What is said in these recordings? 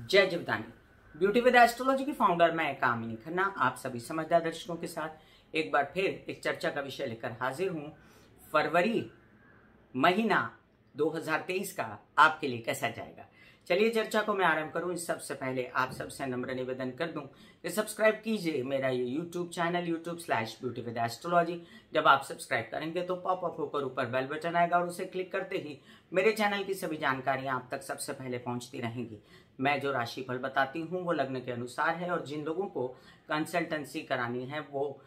जय Jivdani. Beauty with astrology की founder मैं कामिनी खन्ना आप सभी समझदार दर्शकों के साथ एक बार फिर एक चर्चा का विषय लेकर हाजिर हूं। फरवरी महीना 2023 का आपके लिए कैसा जाएगा, चलिए चर्चा को मैं आरंभ करूं। इस सबसे पहले आप सबसे नम्र निवेदन कर दूं कि सब्सक्राइब कीजिए मेरा ये यूट्यूब चैनल YouTube/ब्यूटी विद एस्ट्रोलॉजी। जब आप सब्सक्राइब करेंगे तो पॉपअप होकर ऊपर बेल बटन आएगा और उसे क्लिक करते ही मेरे चैनल की सभी जानकारियां आप तक सबसे पहले पहुंचती रहेंगी। मैं जो राशिफल बताती हूँ वो लग्न के अनुसार है और जिन लोगों को कंसल्टेंसी करानी है वो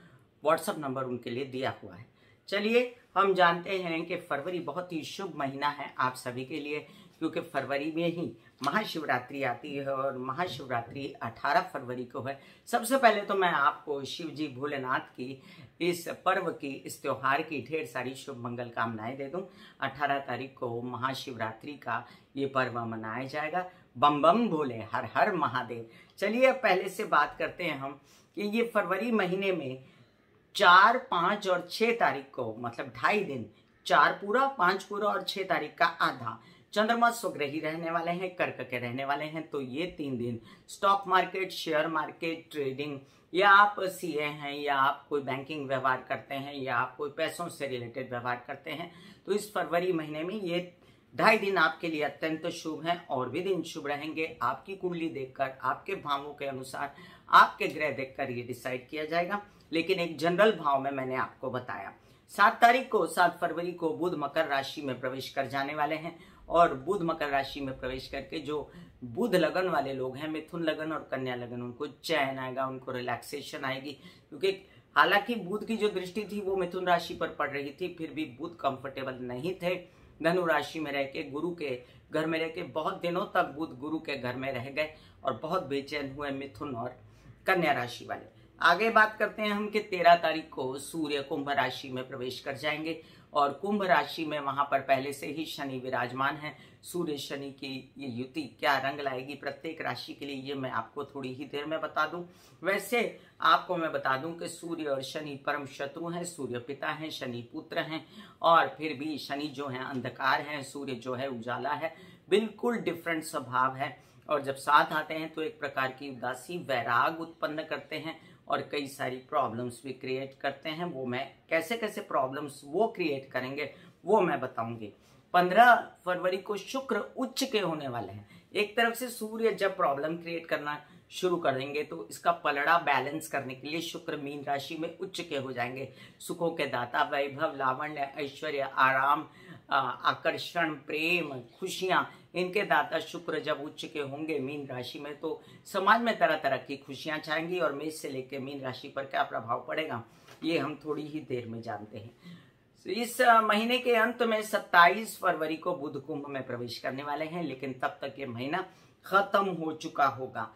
व्हाट्सएप नंबर उनके लिए दिया हुआ है। चलिए हम जानते हैं कि फरवरी बहुत ही शुभ महीना है आप सभी के लिए, क्योंकि फरवरी में ही महाशिवरात्रि आती है और महाशिवरात्रि 18 फरवरी को है। सबसे पहले तो मैं आपको शिव जी भोलेनाथ की इस पर्व की, इस त्योहार की ढेर सारी शुभ मंगल कामनाएं दे दूं। 18 तारीख को महाशिवरात्रि का ये पर्व मनाया जाएगा। बम बम भोले, हर हर महादेव। चलिए अब पहले से बात करते हैं हम कि ये फरवरी महीने में 4, 5 और 6 तारीख को, मतलब 2.5 दिन, 4 पूरा, 5 पूरा और 6 तारीख का आधा चंद्रमा स्वग्रही रहने वाले हैं, कर्क के रहने वाले हैं। तो ये 3 दिन stock market, share market, trading, या आप सीए हैं, या आप कोई बैंकिंग व्यवहार करते हैं, या आप कोई पैसों से रिलेटेड व्यवहार करते हैं, तो इस फरवरी महीने में ये 2.5 दिन आपके लिए अत्यंत शुभ हैं। और भी दिन शुभ रहेंगे। आपकी कुंडली देखकर, आपके भावों के अनुसार, आपके ग्रह देखकर ये डिसाइड किया जाएगा, लेकिन एक जनरल भाव में मैंने आपको बताया। 7 फरवरी को बुध मकर राशि में प्रवेश कर जाने वाले हैं और बुध मकर राशि में प्रवेश करके जो बुध लगन वाले लोग हैं, मिथुन लगन और कन्या लगन, उनको चैन आएगा, उनको रिलैक्सेशन आएगी। क्योंकि हालांकि बुध की जो दृष्टि थी वो मिथुन राशि पर पड़ रही थी, फिर भी बुध कंफर्टेबल नहीं थे। धनु राशि में रह के, गुरु के घर में रह के बहुत दिनों तक बुध गुरु के घर में रह गए और बहुत बेचैन हुए मिथुन और कन्या राशि वाले। आगे बात करते हैं हम कि 13 तारीख को सूर्य कुंभ राशि में प्रवेश कर जाएंगे और कुंभ राशि में वहां पर पहले से ही शनि विराजमान है। सूर्य शनि की ये युति क्या रंग लाएगी प्रत्येक राशि के लिए, ये मैं आपको थोड़ी ही देर में बता दूं। वैसे आपको मैं बता दूं कि सूर्य और शनि परम शत्रु हैं। सूर्य पिता हैं, शनि पुत्र हैं, और फिर भी शनि जो है अंधकार है, सूर्य जो है उजाला है। बिल्कुल डिफरेंट स्वभाव है और जब साथ आते हैं तो एक प्रकार की उदासी, वैराग उत्पन्न करते हैं और कई सारी प्रॉब्लम्स भी क्रिएट करते हैं। वो मैं कैसे कैसे प्रॉब्लम्स वो क्रिएट करेंगे वो मैं बताऊंगी। 15 फरवरी को शुक्र उच्च के होने वाले हैं। एक तरफ से सूर्य जब प्रॉब्लम क्रिएट करना शुरू कर देंगे तो इसका पलड़ा बैलेंस करने के लिए शुक्र मीन राशि में उच्च के हो जाएंगे। सुखों के दाता, वैभव, लावण्य, ऐश्वर्य, आराम, आकर्षण, प्रेम, खुशियां, इनके दाता शुक्र जब उच्च के होंगे मीन राशि में तो समाज में तरह तरह की खुशियां छाएंगी। और मेष से लेकर मीन राशि पर क्या प्रभाव पड़ेगा ये हम थोड़ी ही देर में जानते हैं। इस महीने के अंत में 27 फरवरी को बुध कुंभ में प्रवेश करने वाले हैं, लेकिन तब तक ये महीना खत्म हो चुका होगा।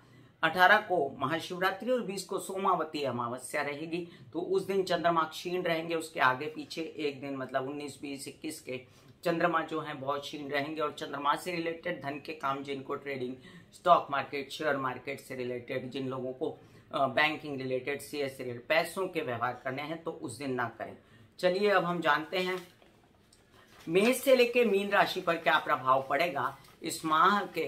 18 को महाशिवरात्रि और 20 को सोमावती अमावस्या रहेगी, तो उस दिन चंद्रमा क्षीण रहेंगे। उसके आगे पीछे एक दिन, मतलब 19, 20, 21 के चंद्रमा जो हैं बहुत क्षीण रहेंगे। और चंद्रमा से रिलेटेड धन के काम, जिनको trading, stock market, share market से रिलेटेड, जिन लोगों को बैंकिंग रिलेटेड, सीएस से रिलेटेड पैसों के व्यवहार करने हैं तो उस दिन ना करें। चलिए अब हम जानते हैं मेष से लेके मीन राशि पर क्या प्रभाव पड़ेगा इस माह के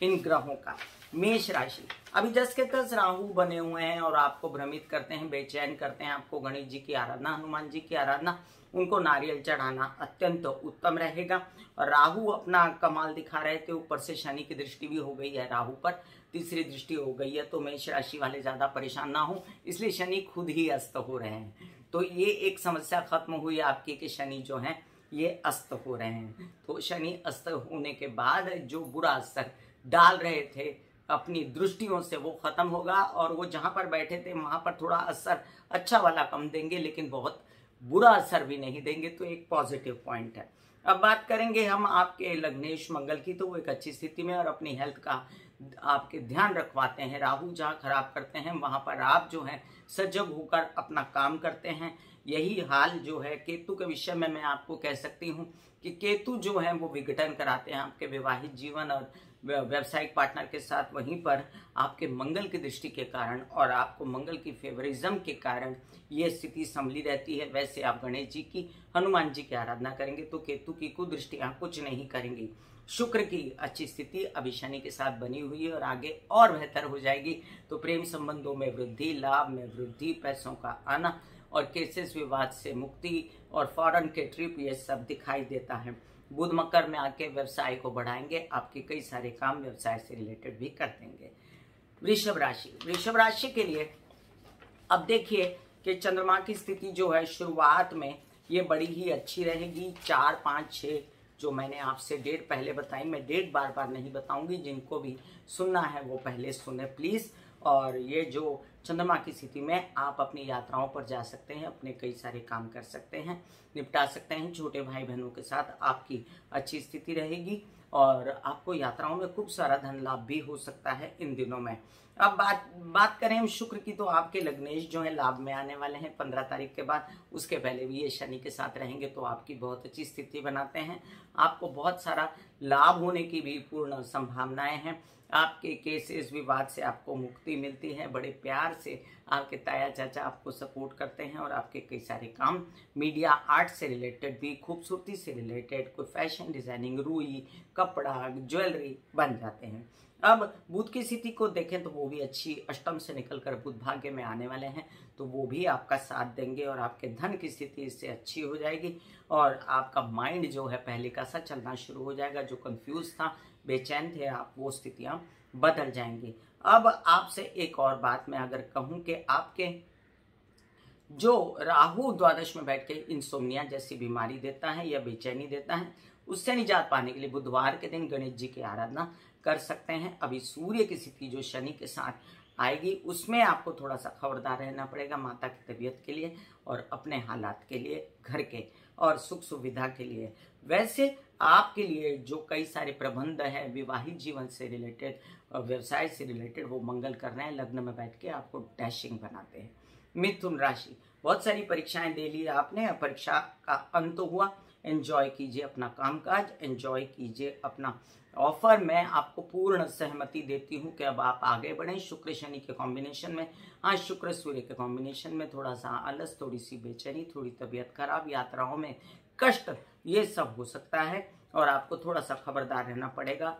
इन ग्रहों का। मेष राशि अभी 10 के 10 राहु बने हुए हैं और आपको भ्रमित करते हैं, बेचैन करते हैं। आपको गणेश जी की आराधना, हनुमान जी की आराधना, उनको नारियल चढ़ाना अत्यंत उत्तम रहेगा। और राहु अपना कमाल दिखा रहे थे, ऊपर से शनि की दृष्टि भी हो गई है राहु पर, तीसरी दृष्टि हो गई है, तो मेष राशि वाले ज्यादा परेशान ना हो, इसलिए शनि खुद ही अस्त हो रहे हैं। तो ये एक समस्या खत्म हुई आपकी कि शनि जो है ये अस्त हो रहे हैं। तो शनि अस्त होने के बाद जो बुरा असर डाल रहे थे अपनी दृष्टियों से वो खत्म होगा और वो जहां पर बैठे थे वहां पर थोड़ा असर अच्छा वाला कम देंगे, लेकिन बहुत बुरा असर भी नहीं देंगे। तो एक पॉजिटिव पॉइंट है। अब बात करेंगे हम आपके लग्नेश मंगल की, तो वो एक अच्छी स्थिति में और अपनी हेल्थ का आपके ध्यान रखवाते हैं। राहु जहाँ खराब करते हैं वहां पर आप जो है सजग होकर अपना काम करते हैं। यही हाल जो है केतु के विषय में मैं आपको कह सकती हूँ कि केतु जो है वो विघटन कराते हैं आपके वैवाहिक जीवन और व्यावसायिक पार्टनर के साथ। वहीं पर आपके मंगल की दृष्टि के कारण और आपको मंगल की फेवरिज्म के कारण ये स्थिति संभली रहती है। वैसे आप गणेश जी की, हनुमान जी की आराधना करेंगे तो केतु की कुदृष्टियां कुछ नहीं करेंगी। शुक्र की अच्छी स्थिति अभी शनि के साथ बनी हुई है और आगे और बेहतर हो जाएगी। तो प्रेम संबंधों में वृद्धि, लाभ में वृद्धि, पैसों का आना और केसेस विवाद से मुक्ति और फॉरेन के ट्रिप, ये सब दिखाई देता है। बुध मकर में आके व्यवसाय को बढ़ाएंगे, आपके कई सारे काम व्यवसाय से रिलेटेड भी कर देंगे। वृषभ राशि, वृषभ राशि के लिए अब देखिए कि चंद्रमा की स्थिति जो है शुरुआत में ये बड़ी ही अच्छी रहेगी। 4, 5, 6 जो मैंने आपसे डेट पहले बताई, मैं डेट बार बार नहीं बताऊंगी, जिनको भी सुनना है वो पहले सुने प्लीज। और ये जो चंद्रमा की स्थिति में आप अपनी यात्राओं पर जा सकते हैं, अपने कई सारे काम कर सकते हैं, निपटा सकते हैं। छोटे भाई बहनों के साथ आपकी अच्छी स्थिति रहेगी और आपको यात्राओं में खूब सारा धन लाभ भी हो सकता है इन दिनों में। अब बात करें हम शुक्र की, तो आपके लग्नेश जो है लाभ में आने वाले हैं 15 तारीख के बाद। उसके पहले भी ये शनि के साथ रहेंगे तो आपकी बहुत अच्छी स्थिति बनाते हैं। आपको बहुत सारा लाभ होने की भी पूर्ण संभावनाएं हैं। आपके केसेस विवाद से आपको मुक्ति मिलती है, बड़े प्यार से आपके ताया चाचा आपको सपोर्ट करते हैं और आपके कई सारे काम मीडिया आर्ट से रिलेटेड भी, खूबसूरती से रिलेटेड, कोई फैशन डिजाइनिंग, रुई, कपड़ा, ज्वेलरी बन जाते हैं। अब बुध की स्थिति को देखें तो वो भी अच्छी, अष्टम से निकलकर बुध भाग्य में आने वाले हैं तो वो भी आपका साथ देंगे और आपके धन की स्थिति इससे अच्छी हो जाएगी और आपका माइंड जो है पहले का सा चलना शुरू हो जाएगा। जो कंफ्यूज था, बेचैन थे आप, वो स्थितियां बदल जाएंगी। अब आपसे एक और बात मैं अगर कहूं कि आपके जो राहु द्वादश में बैठ के इंसोम्निया जैसी बीमारी देता है या बेचैनी देता है, उससे निजात पाने के लिए बुधवार के दिन गणेश जी की आराधना कर सकते हैं। अभी सूर्य की स्थिति जो शनि के साथ आएगी उसमें आपको थोड़ा सा खबरदार रहना पड़ेगा, माता की तबीयत के लिए और अपने हालात के लिए, घर के और सुख सुविधा के लिए। वैसे आपके लिए जो कई सारे प्रबंध है विवाहित जीवन से रिलेटेड और व्यवसाय से रिलेटेड, वो मंगल कर रहे हैं, लग्न में बैठ के आपको डैशिंग बनाते हैं। मिथुन राशि, बहुत सारी परीक्षाएं दे ली आपने, परीक्षा का अंत हुआ, एंजॉय कीजिए अपना कामकाज, एंजॉय कीजिए अपना ऑफर। मैं आपको पूर्ण सहमति देती हूं कि अब आप आगे बढ़ें। शुक्र शनि के कॉम्बिनेशन में, हाँ शुक्र सूर्य के कॉम्बिनेशन में थोड़ा सा आलस, थोड़ी सी बेचैनी, थोड़ी तबीयत खराब, यात्राओं में कष्ट, ये सब हो सकता है और आपको थोड़ा सा खबरदार रहना पड़ेगा।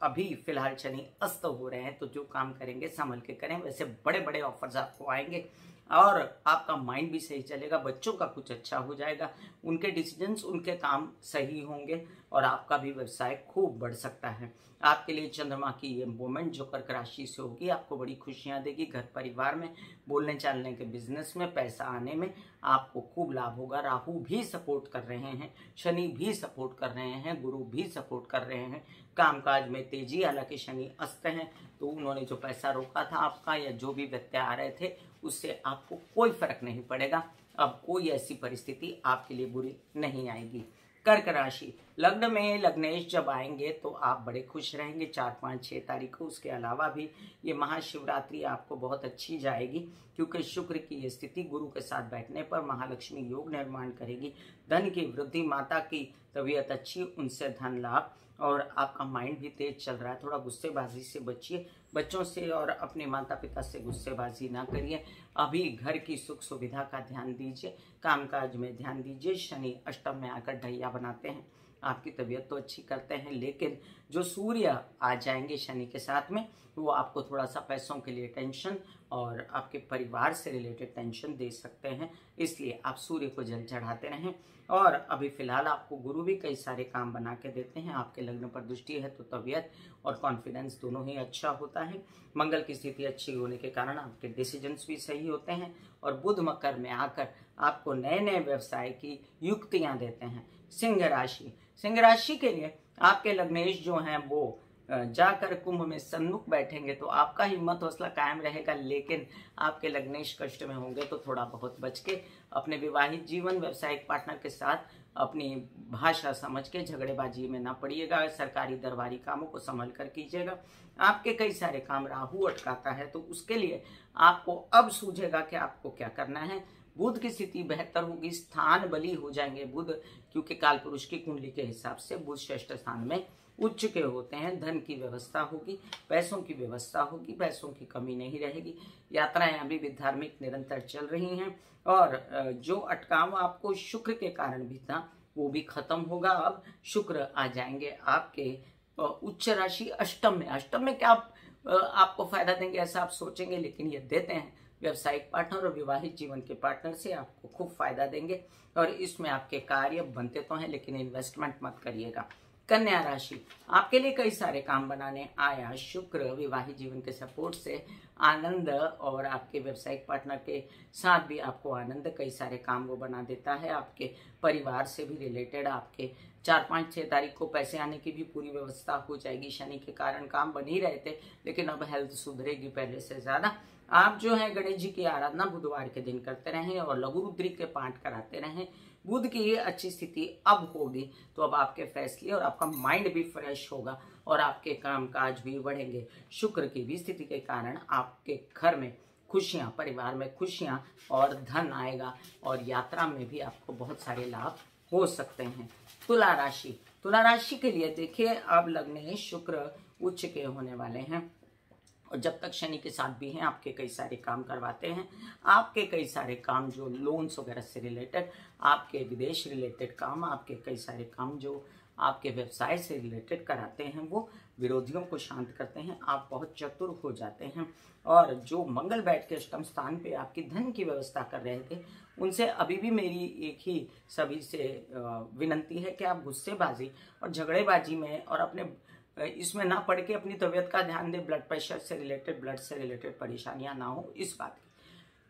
अभी फिलहाल शनि अस्त हो रहे हैं तो जो काम करेंगे संभल के करें। वैसे बड़े बड़े ऑफर्स आपको आएंगे और आपका माइंड भी सही चलेगा, बच्चों का कुछ अच्छा हो जाएगा, उनके डिसीजंस, उनके काम सही होंगे और आपका भी व्यवसाय खूब बढ़ सकता है। आपके लिए चंद्रमा की ये मूवमेंट जो कर्क राशि से होगी आपको बड़ी खुशियां देगी। घर परिवार में, बोलने चालने के बिजनेस में, पैसा आने में आपको खूब लाभ होगा। राहु भी सपोर्ट कर रहे हैं, शनि भी सपोर्ट कर रहे हैं, गुरु भी सपोर्ट कर रहे हैं। कामकाज में तेजी, हालांकि शनि अस्त हैं तो उन्होंने जो पैसा रोका था आपका या जो भी व्यत्यय आ रहे थे उससे आपको कोई फर्क नहीं पड़ेगा। अब कोई ऐसी परिस्थिति आपके लिए बुरी नहीं आएगी। कर्क राशि, लग्न में लग्नेश जब आएंगे तो आप बड़े खुश रहेंगे 4, 5, 6 तारीख को। उसके अलावा भी ये महाशिवरात्रि आपको बहुत अच्छी जाएगी क्योंकि शुक्र की ये स्थिति गुरु के साथ बैठने पर महालक्ष्मी योग निर्माण करेगी। धन की वृद्धि, माता की तबीयत अच्छी, उनसे धन लाभ और आपका माइंड भी तेज चल रहा है। थोड़ा गुस्सेबाजी से बचिए, बच्चों से और अपने माता पिता से गुस्सेबाजी ना करिए। अभी घर की सुख सुविधा का ध्यान दीजिए, कामकाज में ध्यान दीजिए। शनि अष्टम में आकर ढैया बनाते हैं, आपकी तबीयत तो अच्छी करते हैं, लेकिन जो सूर्य आ जाएंगे शनि के साथ में वो आपको थोड़ा सा पैसों के लिए टेंशन और आपके परिवार से रिलेटेड टेंशन दे सकते हैं। इसलिए आप सूर्य को जल चढ़ाते रहें। और अभी फिलहाल आपको गुरु भी कई सारे काम बना के देते हैं। आपके लग्न पर दृष्टि है तो तबीयत और कॉन्फिडेंस दोनों ही अच्छा होता है। मंगल की स्थिति अच्छी होने के कारण आपके डिसीजंस भी सही होते हैं और बुध मकर में आकर आपको नए नए व्यवसाय की युक्तियां देते हैं। सिंह राशि, सिंह राशि के लिए आपके लग्नेश जो हैं वो जाकर कुंभ में सन्मुख बैठेंगे तो आपका हिम्मत हौसला कायम रहेगा, लेकिन आपके लग्नेश कष्ट में होंगे तो थोड़ा बहुत बच के अपने विवाहित जीवन, व्यावसायिक पार्टनर के साथ अपनी भाषा समझ के झगड़ेबाजी में ना पड़िएगा। सरकारी दरबारी कामों को संभल कर कीजिएगा। आपके कई सारे काम राहु अटकाता है तो उसके लिए आपको अब सूझेगा कि आपको क्या करना है। बुध की स्थिति बेहतर होगी, स्थान बली हो जाएंगे बुध, क्योंकि काल पुरुष की कुंडली के हिसाब से बुध षष्ठ स्थान में उच्च के होते हैं। धन की व्यवस्था होगी, पैसों की व्यवस्था होगी, पैसों की कमी नहीं रहेगी। यात्राएं अभी भी धार्मिक निरंतर चल रही हैं और जो अटकाव आपको शुक्र के कारण भी था वो भी खत्म होगा। अब शुक्र आ जाएंगे आपके उच्च राशि अष्टम में। अष्टम में क्या आपको फायदा देंगे ऐसा आप सोचेंगे, लेकिन ये देते हैं। व्यवसायिक पार्टनर और विवाहित जीवन के पार्टनर से आपको खूब फायदा देंगे और इसमें आपके कार्य बनते तो हैं, लेकिन इन्वेस्टमेंट मत करिएगा। कन्या राशि, आपके लिए कई सारे काम बनाने आया शुक्र विवाहित जीवन के सपोर्ट से आनंद, और आपके व्यवसायिक पार्टनर के साथ भी आपको आनंद, कई सारे काम वो बना देता है। आपके परिवार से भी रिलेटेड आपके 4, 5, 6 तारीख को पैसे आने की भी पूरी व्यवस्था हो जाएगी। शनि के कारण काम बन ही रहे थे, लेकिन अब हेल्थ सुधरेगी पहले से ज्यादा। आप जो है गणेश जी की आराधना बुधवार के दिन करते रहें और लघु रुद्री के पाठ कराते रहें। बुध की ये अच्छी स्थिति अब होगी तो अब आपके फैसले और आपका माइंड भी फ्रेश होगा और आपके कामकाज भी बढ़ेंगे। शुक्र की भी स्थिति के कारण आपके घर में खुशियां, परिवार में खुशियां और धन आएगा और यात्रा में भी आपको बहुत सारे लाभ हो सकते हैं। तुला राशि, तुला राशि के लिए देखिए अब लग्न शुक्र उच्च के होने वाले हैं और जब तक शनि के साथ भी हैं आपके कई सारे काम करवाते हैं। आपके कई सारे काम जो लोन्स वगैरह से रिलेटेड, आपके विदेश रिलेटेड काम, आपके कई सारे काम जो आपके व्यवसाय से रिलेटेड कराते हैं, वो विरोधियों को शांत करते हैं। आप बहुत चतुर हो जाते हैं और जो मंगल बैठ के अष्टम स्थान पे आपकी धन की व्यवस्था कर रहे थे, उनसे अभी भी मेरी एक ही सभी से विनती है कि आप गुस्सेबाजी और झगड़ेबाजी में और अपने इसमें ना पड़ के अपनी तबीयत का ध्यान दें। ब्लड प्रेशर से रिलेटेड, ब्लड से रिलेटेड परेशानियां ना हो इस बात की।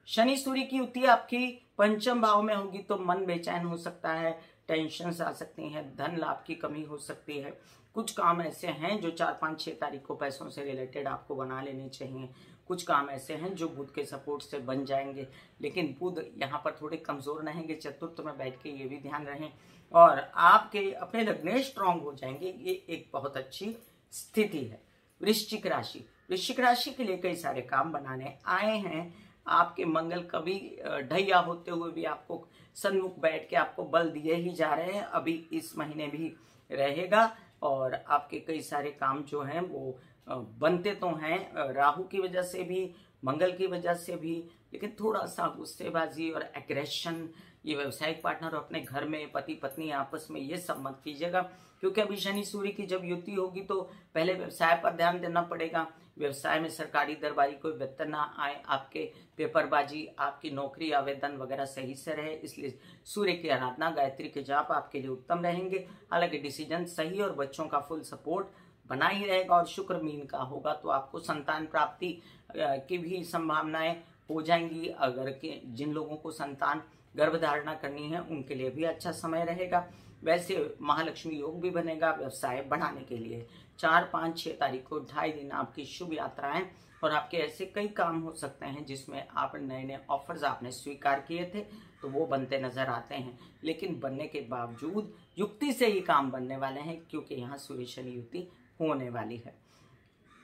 शनि सूर्य की युति आपकी पंचम भाव में होगी तो मन बेचैन हो सकता है, टेंशन आ सकती हैं, धन लाभ की कमी हो सकती है। कुछ काम ऐसे हैं जो 4, 5, 6 तारीख को पैसों से रिलेटेड आपको बना लेने चाहिए। कुछ काम ऐसे हैं जो बुध के सपोर्ट से बन जाएंगे, लेकिन बुध यहाँ पर थोड़े कमजोर रहेंगे। चतुर्थ में बैठ के ये भी ध्यान रहें और आपके अपने लग्न स्ट्रांग हो जाएंगे। ये एक बहुत अच्छी स्थिति है। वृश्चिक राशि, वृश्चिक राशि के लिए कई सारे काम बनाने आए हैं। आपके मंगल कभी ढैया होते हुए भी आपको सन्मुख बैठ के आपको बल दिए ही जा रहे हैं, अभी इस महीने भी रहेगा और आपके कई सारे काम जो हैं वो बनते तो हैं, राहु की वजह से भी, मंगल की वजह से भी, लेकिन थोड़ा सा गुस्सेबाजी और एग्रेशन ये व्यवसायिक पार्टनर अपने घर में पति पत्नी आपस में ये सब मत कीजिएगा, क्योंकि अभी शनि सूर्य की जब युति होगी तो पहले व्यवसाय पर ध्यान देना पड़ेगा। व्यवसाय में सरकारी दरबारी कोई वेतन ना आए, आपके पेपरबाजी, आपकी नौकरी आवेदन वगैरह सही से रहे, इसलिए सूर्य की आराधना गायत्री के जाप आपके लिए उत्तम रहेंगे। हालांकि डिसीजन सही और बच्चों का फुल सपोर्ट बना ही रहेगा और शुक्र मीन का होगा तो आपको संतान प्राप्ति की भी संभावनाएं हो जाएंगी। अगर के जिन लोगों को संतान गर्भधारणा करनी है उनके लिए भी अच्छा समय रहेगा। वैसे महालक्ष्मी योग भी बनेगा व्यवसाय बढ़ाने के लिए। 4, 5, 6 तारीख को 2.5 दिन आपकी शुभ यात्राएं और आपके ऐसे कई काम हो सकते हैं जिसमें आप नए नए ऑफर्स आपने स्वीकार किए थे तो वो बनते नजर आते हैं, लेकिन बनने के बावजूद युक्ति से ही काम बनने वाले हैं क्योंकि यहाँ सूर्य शनि युति होने वाली है।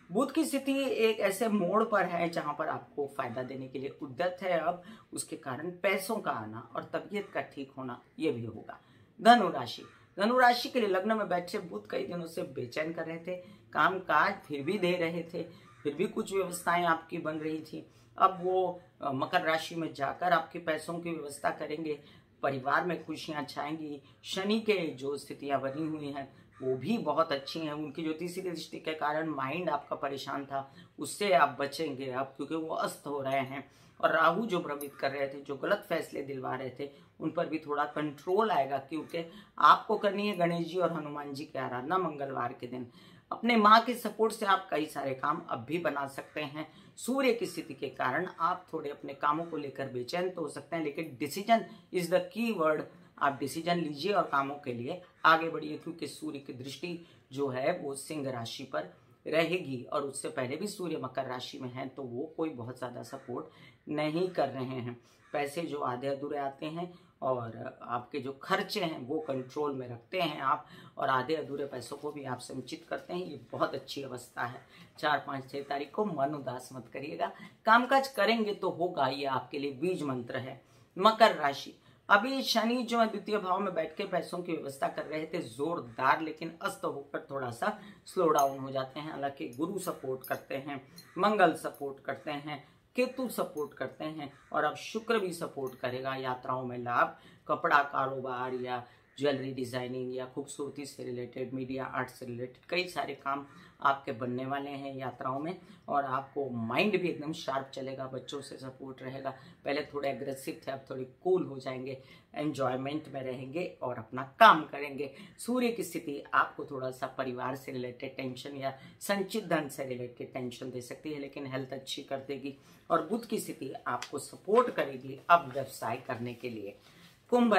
बुध की स्थिति एक ऐसे मोड़ पर है जहां पर आपको फायदा देने के लिए उद्यत है। अब उसके कारण पैसों का आना और तबीयत का ठीक होना ये भी होगा। धनु राशि, धनु राशि के लिए लग्न में बैठे बुध कई दिनों से बेचैन कर रहे थे, काम काज फिर भी दे रहे थे, फिर भी कुछ व्यवस्थाएं आपकी बन रही थी। अब वो मकर राशि में जाकर आपके पैसों की व्यवस्था करेंगे, परिवार में खुशियां छाएंगी। शनि के जो स्थितियां बनी हुई हैं वो भी बहुत अच्छी हैं। उनकी जो तीसरी दृष्टि के कारण माइंड आपका परेशान था उससे आप बचेंगे अब, क्योंकि वो अस्त हो रहे हैं। और राहु जो भ्रमित कर रहे थे, जो गलत फैसले दिलवा रहे थे, उन पर भी थोड़ा कंट्रोल आएगा, क्योंकि आपको करनी है गणेश जी और हनुमान जी की आराधना मंगलवार के दिन। अपने माँ के सपोर्ट से आप कई सारे काम अब भी बना सकते हैं। सूर्य की स्थिति के कारण आप थोड़े अपने कामों को लेकर बेचैन तो हो सकते हैं, लेकिन decision is the key word. आप डिसीजन लीजिए और कामों के लिए आगे बढ़िए, क्योंकि सूर्य की दृष्टि जो है वो सिंह राशि पर रहेगी और उससे पहले भी सूर्य मकर राशि में है तो वो कोई बहुत ज्यादा सपोर्ट नहीं कर रहे हैं। पैसे जो आधे अधूरे आते हैं और आपके जो खर्चे हैं वो कंट्रोल में रखते हैं आप, और आधे अधूरे पैसों को भी आप संचित करते हैं। ये बहुत अच्छी अवस्था है। 4, 5, 6 तारीख को मन उदास मत करिएगा, कामकाज करेंगे तो होगा, ये आपके लिए बीज मंत्र है। मकर राशि, अभी शनि जो है द्वितीय भाव में बैठ के पैसों की व्यवस्था कर रहे थे जोरदार, लेकिन अस्त होकर थोड़ा सा स्लो डाउन हो जाते हैं। हालांकि गुरु सपोर्ट करते हैं, मंगल सपोर्ट करते हैं, केतु सपोर्ट करते हैं और अब शुक्र भी सपोर्ट करेगा। यात्राओं में लाभ, कपड़ा कारोबार या ज्वेलरी डिजाइनिंग या खूबसूरती से रिलेटेड, मीडिया आर्ट से रिलेटेड कई सारे काम आपके बनने वाले हैं यात्राओं में। और आपको माइंड भी एकदम शार्प चलेगा, बच्चों से सपोर्ट रहेगा। पहले थोड़े एग्रेसिव थे, अब थोड़े कूल हो जाएंगे, एंजॉयमेंट में रहेंगे और अपना काम करेंगे। सूर्य की स्थिति आपको थोड़ा सा परिवार से रिलेटेड टेंशन या संचित धन से रिलेटेड टेंशन दे सकती है, लेकिन हेल्थ अच्छी कर देगी। और बुध की स्थिति आपको सपोर्ट करेगी अब व्यवसाय करने के लिए। कुंभ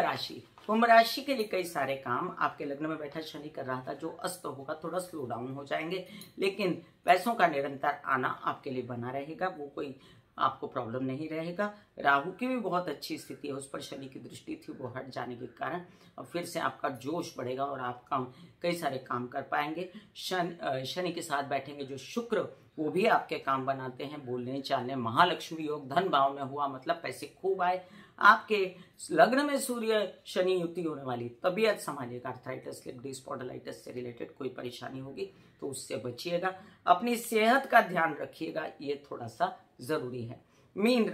राशि के लिए कई सारे काम आपके लग्न में बैठा शनि कर रहा था, जो अस्त होगा, थोड़ा स्लो डाउन हो जाएंगे, लेकिन पैसों का निरंतर आना आपके लिए बना रहेगा, वो कोई आपको प्रॉब्लम नहीं रहेगा। राहु की भी बहुत अच्छी स्थिति है, उस पर शनि की दृष्टि थी, वो हट जाने के कारण और फिर से आपका जोश बढ़ेगा और आप कई सारे काम कर पाएंगे। शनि के साथ बैठेंगे जो शुक्र, वो भी आपके काम बनाते हैं, बोलने चालने। महालक्ष्मी योग धन भाव में हुआ, मतलब पैसे खूब आए। आपके लग्न में सूर्य शनि युति होने वाली, तबीयत संभालिएगा, आर्थराइटिस, स्लिप डिस्क, स्पॉन्डिलाइटिस से रिलेटेड कोई परेशानी होगी तो उससे बचिएगा। अपनी सेहत का ध्यान रखिएगा, ये थोड़ा सा जरूरी है। मीन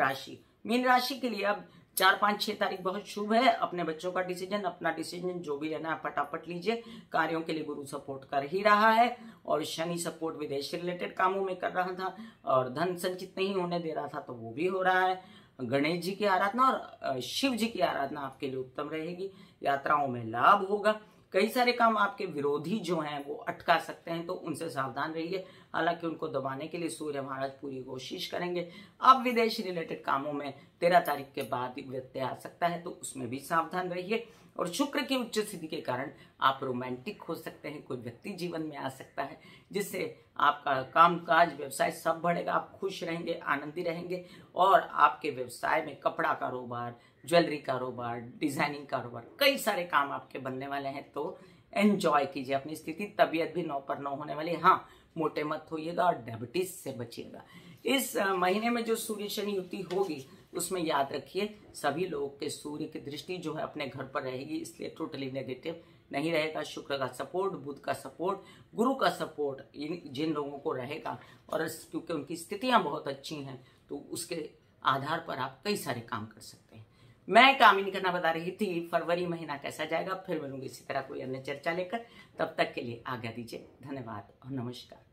राशि के लिए अब 4, 5, 6 तारीख बहुत शुभ है। अपने बच्चों का डिसीजन, अपना डिसीजन जो भी लेना है फटाफट लीजिए। कार्यों के लिए गुरु सपोर्ट कर ही रहा है और शनि सपोर्ट विदेश से रिलेटेड कामों में कर रहा था और धन संचित नहीं होने दे रहा था, तो वो भी हो रहा है। गणेश जी की आराधना और शिव जी की आराधना आपके लिए उत्तम रहेगी। यात्राओं में लाभ होगा। कई सारे काम आपके विरोधी जो हैं वो अटका सकते हैं, तो उनसे सावधान रहिए। हालांकि उनको दबाने के लिए सूर्य महाराज पूरी कोशिश करेंगे। अब विदेश रिलेटेड कामों में 13 तारीख के बाद व्यत्यय आ सकता है, तो उसमें भी सावधान रहिए। और शुक्र की उच्च स्थिति के कारण आप रोमांटिक हो सकते हैं, कोई व्यक्ति जीवन में आ सकता है जिससे आपका कामकाज, व्यवसाय सब बढ़ेगा। आप खुश रहेंगे, आनंदी रहेंगे और आपके व्यवसाय में कपड़ा कारोबार, ज्वेलरी कारोबार, डिजाइनिंग कारोबार, कई सारे काम आपके बनने वाले हैं, तो एंजॉय कीजिए अपनी स्थिति। तबीयत भी 9 पर 9 होने वाली है। हाँ, मोटे मत होइएगा और डायबिटीज से बचिएगा। इस महीने में जो सूर्य शनि युति होगी उसमें याद रखिए सभी लोगों के सूर्य की दृष्टि जो है अपने घर पर रहेगी, इसलिए टोटली नेगेटिव नहीं रहेगा। शुक्र का सपोर्ट, बुध का सपोर्ट, गुरु का सपोर्ट जिन लोगों को रहेगा, और क्योंकि उनकी स्थितियां बहुत अच्छी हैं तो उसके आधार पर आप कई सारे काम कर सकते हैं। मैं कामिनी खन्ना बता रही थी फरवरी महीना कैसा जाएगा। फिर मिलूंगी इसी तरह कोई अन्य चर्चा लेकर, तब तक के लिए आज्ञा दीजिए। धन्यवाद और नमस्कार।